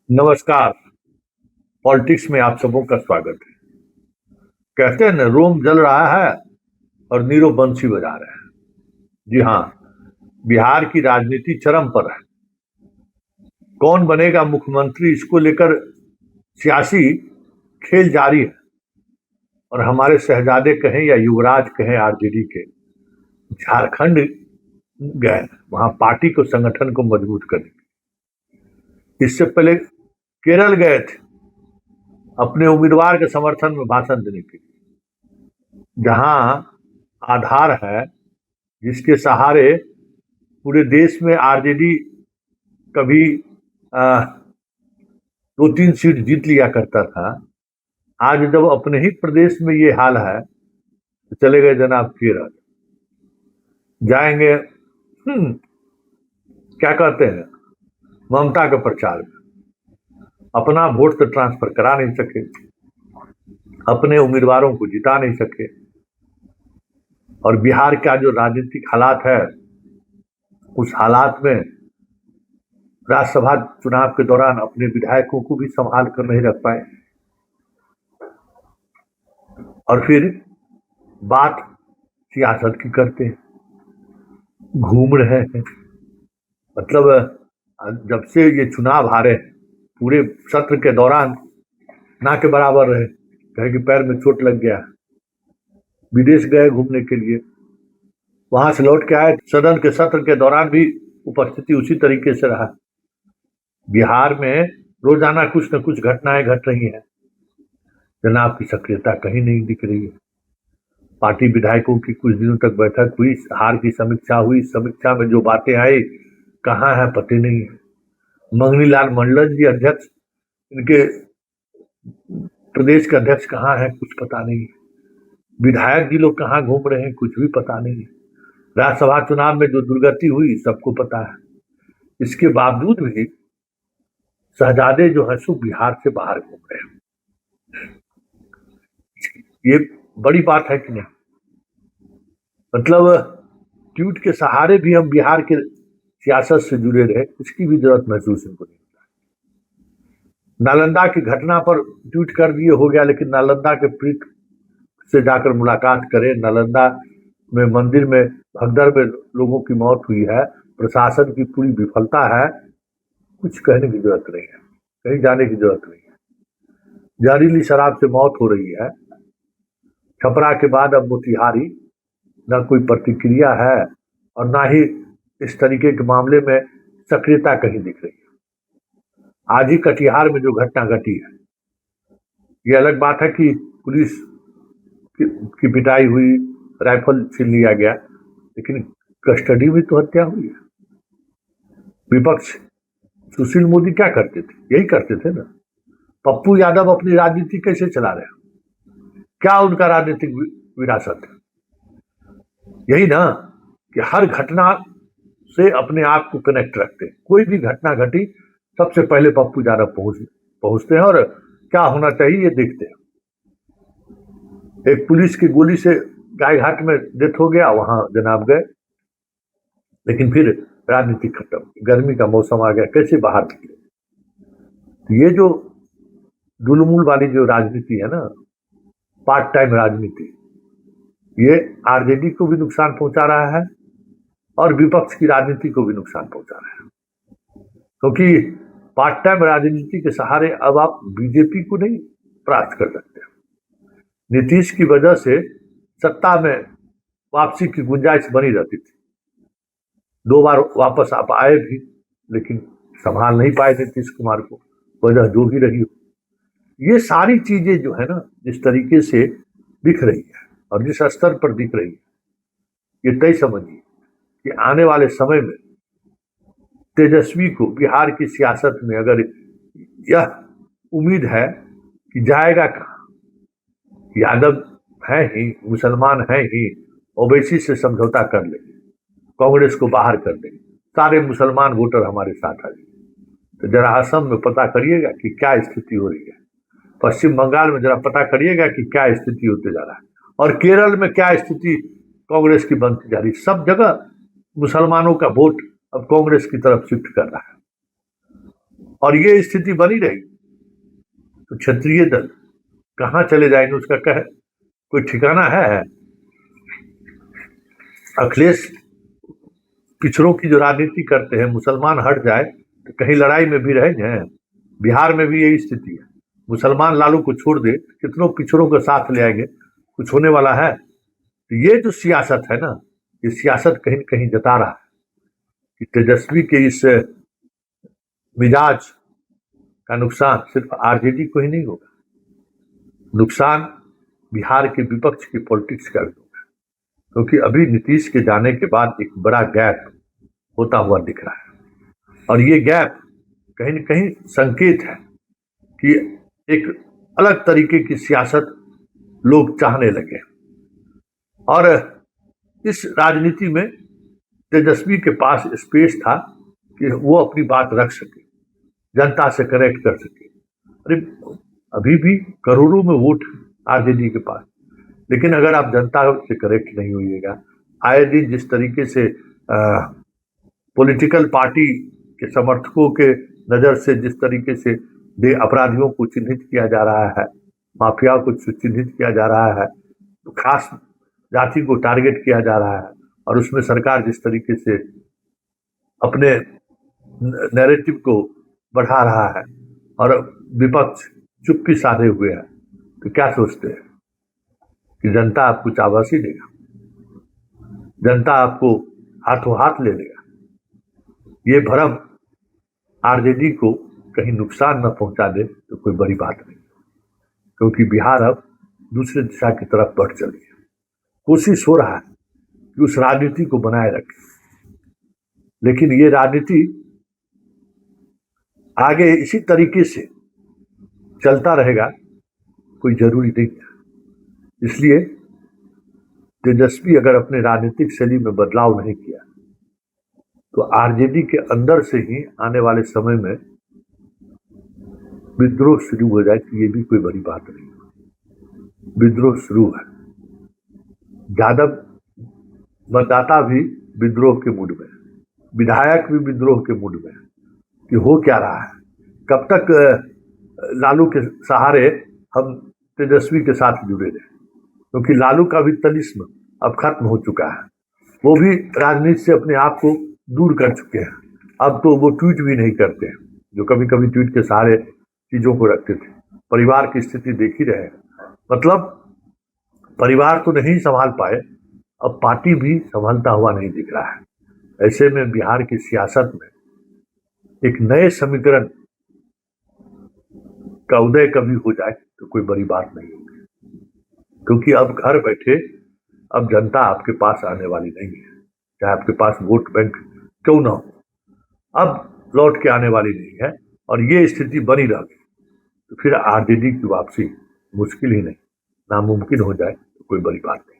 नमस्कार। पॉलिटिक्स में आप सबों का स्वागत है। कहते हैं ना, रोम जल रहा है और नीरो बंसी बजा रहे हैं। जी हाँ, बिहार की राजनीति चरम पर है। कौन बनेगा मुख्यमंत्री, इसको लेकर सियासी खेल जारी है। और हमारे शहजादे कहें या युवराज कहें आरजेडी के, झारखंड गए, वहां पार्टी को, संगठन को मजबूत करने। इससे पहले केरल गए थे अपने उम्मीदवार के समर्थन में भाषण देने के लिए, जहां आधार है जिसके सहारे पूरे देश में आरजेडी कभी 2-3 सीट जीत लिया करता था। आज जब अपने ही प्रदेश में ये हाल है तो चले गए जनाब केरल। जाएंगे क्या कहते हैं, ममता के प्रचार में। अपना वोट तो ट्रांसफर करा नहीं सके, अपने उम्मीदवारों को जिता नहीं सके। और बिहार का जो राजनीतिक हालात है, उस हालात में राज्यसभा चुनाव के दौरान अपने विधायकों को भी संभाल कर नहीं रख पाए। और फिर बात सियासत की करते हैं, घूम रहे हैं। मतलब जब से ये चुनाव हारे, पूरे सत्र के दौरान ना के बराबर रहे। कहे कि पैर में चोट लग गया, विदेश गए घूमने के लिए, वहां से लौट के आए, सदन के सत्र के दौरान भी उपस्थिति उसी तरीके से रहा। बिहार में रोजाना कुछ न कुछ घटनाएं घट रही हैं। जनाब की सक्रियता कहीं नहीं दिख रही है। पार्टी विधायकों की कुछ दिनों तक बैठक हुई, हार की समीक्षा हुई, समीक्षा में जो बातें आई कहाँ है पता नहीं है। मंगनी लाल मंडल जी अध्यक्ष, इनके प्रदेश के अध्यक्ष कहाँ है कुछ पता नहीं है। विधायक जी लोग कहाँ घूम रहे हैं कुछ भी पता नहीं है। राज्यसभा चुनाव में जो दुर्गति हुई सबको पता है। इसके बावजूद भी शहजादे जो है सो बिहार से बाहर घूम रहे हैं। ये बड़ी बात है कि नहीं? मतलब ट्वीट के सहारे भी हम बिहार के सियासत से जुड़े रहे, इसकी भी जरूरत महसूस इनको नहीं होता। नालंदा की घटना पर ट्वीट कर दिए हो गया, लेकिन नालंदा के प्रीत से जाकर मुलाकात करें। नालंदा में मंदिर में भगदड़ में लोगों की मौत हुई है, प्रशासन की पूरी विफलता है, कुछ कहने की जरूरत नहीं है, कहीं जाने की जरूरत नहीं है। जहरीली शराब से मौत हो रही है। छपरा के बाद अब मोतिहारी, न कोई प्रतिक्रिया है और ना ही इस तरीके के मामले में सक्रियता कहीं दिख रही है। आज ही कटिहार में जो घटना घटी है, ये अलग बात है कि पुलिस की पिटाई हुई, राइफल छीन लिया गया, लेकिन कस्टडी में तो हत्या हुई है। विपक्ष सुशील मोदी क्या करते थे? यही करते थे ना। पप्पू यादव अपनी राजनीति कैसे चला रहे हैं? क्या उनका राजनीतिक विरासत है? यही ना कि हर घटना से अपने आप को कनेक्ट रखते हैं। कोई भी घटना घटी सबसे पहले पप्पू यादव पहुंचते हैं और क्या होना चाहिए ये देखते हैं। एक पुलिस की गोली से गायघाट में डेथ हो गया, वहां जनाब गए, लेकिन फिर राजनीति खत्म। गर्मी का मौसम आ गया, कैसे बाहर निकले? तो ये जो डुलमुल वाली जो राजनीति है ना, पार्ट टाइम राजनीति, ये आरजेडी को भी नुकसान पहुंचा रहा है और विपक्ष की राजनीति को भी नुकसान पहुंचा रहा है। क्योंकि पार्ट टाइम राजनीति के सहारे अब आप बीजेपी को नहीं प्राप्त कर सकते। नीतीश की वजह से सत्ता में वापसी की गुंजाइश बनी रहती थी। 2 बार वापस आप आए भी, लेकिन संभाल नहीं पाए नीतीश कुमार को, वजह जो भी रही हो। ये सारी चीजें जो है ना, जिस तरीके से दिख रही है और जिस स्तर पर दिख रही है, ये तय समझिए कि आने वाले समय में तेजस्वी को बिहार की सियासत में अगर यह उम्मीद है कि जाएगा कहाँ, यादव है ही, मुसलमान है ही, ओवैसी से समझौता कर लेंगे, कांग्रेस को बाहर कर देंगे, सारे मुसलमान वोटर हमारे साथ आ जाएंगे। तो जरा असम में पता करिएगा कि क्या स्थिति हो रही है, पश्चिम बंगाल में जरा पता करिएगा कि क्या स्थिति होते जा रहा है, और केरल में क्या स्थिति कांग्रेस की बनती जा रही है। सब जगह मुसलमानों का वोट अब कांग्रेस की तरफ शिफ्ट कर रहा है। और ये स्थिति बनी रही तो क्षत्रिय दल कहाँ चले जाएंगे उसका कोई ठिकाना है? अखिलेश पिछड़ों की जो राजनीति करते हैं, मुसलमान हट जाए तो कहीं लड़ाई में भी रहेंगे। बिहार में भी यही स्थिति है, मुसलमान लालू को छोड़ दे कितनों पिछड़ों को साथ ले आएंगे, कुछ होने वाला है? तो ये जो सियासत है ना, ये सियासत कहीं न कहीं जता रहा है कि तेजस्वी के इस मिजाज का नुकसान सिर्फ आरजेडी को ही नहीं होगा, नुकसान बिहार के विपक्ष की पॉलिटिक्स का भी होगा, क्योंकि अभी नीतीश के जाने के बाद एक बड़ा गैप होता हुआ दिख रहा है और ये गैप कहीं न कहीं संकेत है कि एक अलग तरीके की सियासत लोग चाहने लगे और इस राजनीति में तेजस्वी के पास स्पेस था कि वो अपनी बात रख सके, जनता से कनेक्ट कर सके। अरे अभी भी करोड़ों में वोट आरजेडी के पास, लेकिन अगर आप जनता से कनेक्ट नहीं होइएगा, आए दिन जिस तरीके से पॉलिटिकल पार्टी के समर्थकों के नज़र से जिस तरीके से अपराधियों को चिन्हित किया जा रहा है, माफिया को चिन्हित किया जा रहा है, तो खास जाति को टारगेट किया जा रहा है और उसमें सरकार जिस तरीके से अपने नैरेटिव को बढ़ा रहा है और विपक्ष चुप्पी साधे हुए है, तो क्या सोचते हैं कि जनता आपको चाबासी देगा, जनता आपको हाथों हाथ ले लेगा? ये भ्रम आरजेडी को कहीं नुकसान न पहुंचा दे तो कोई बड़ी बात नहीं, क्योंकि बिहार अब दूसरे दिशा की तरफ बढ़ चली है। कोशिश हो रहा है कि उस राजनीति को बनाए रखें, लेकिन ये राजनीति आगे इसी तरीके से चलता रहेगा कोई जरूरी नहीं है। इसलिए तेजस्वी अगर अपने राजनीतिक शैली में बदलाव नहीं किया तो आरजेडी के अंदर से ही आने वाले समय में विद्रोह शुरू हो जाए, तो ये भी कोई बड़ी बात नहीं। विद्रोह शुरू है, यादव मतदाता भी विद्रोह के मूड में, विधायक भी विद्रोह के मूड में कि हो क्या रहा है, कब तक लालू के सहारे हम तेजस्वी के साथ जुड़े रहे, क्योंकि लालू का भी तलिस्म अब खत्म हो चुका है, वो भी राजनीति से अपने आप को दूर कर चुके हैं। अब तो वो ट्वीट भी नहीं करते हैं, जो कभी कभी ट्वीट के सहारे चीजों को रखते थे। परिवार की स्थिति देख ही रहे, मतलब परिवार तो नहीं संभाल पाए, अब पार्टी भी संभालता हुआ नहीं दिख रहा है। ऐसे में बिहार की सियासत में एक नए समीकरण का उदय कभी हो जाए तो कोई बड़ी बात नहीं होगी, क्योंकि अब घर बैठे अब जनता आपके पास आने वाली नहीं है, चाहे आपके पास वोट बैंक क्यों ना हो, अब लौट के आने वाली नहीं है। और ये स्थिति बनी रहेगी तो फिर आरजेडी की वापसी मुश्किल ही नहीं, नामुमकिन हो जाए तो कोई बड़ी बात नहीं।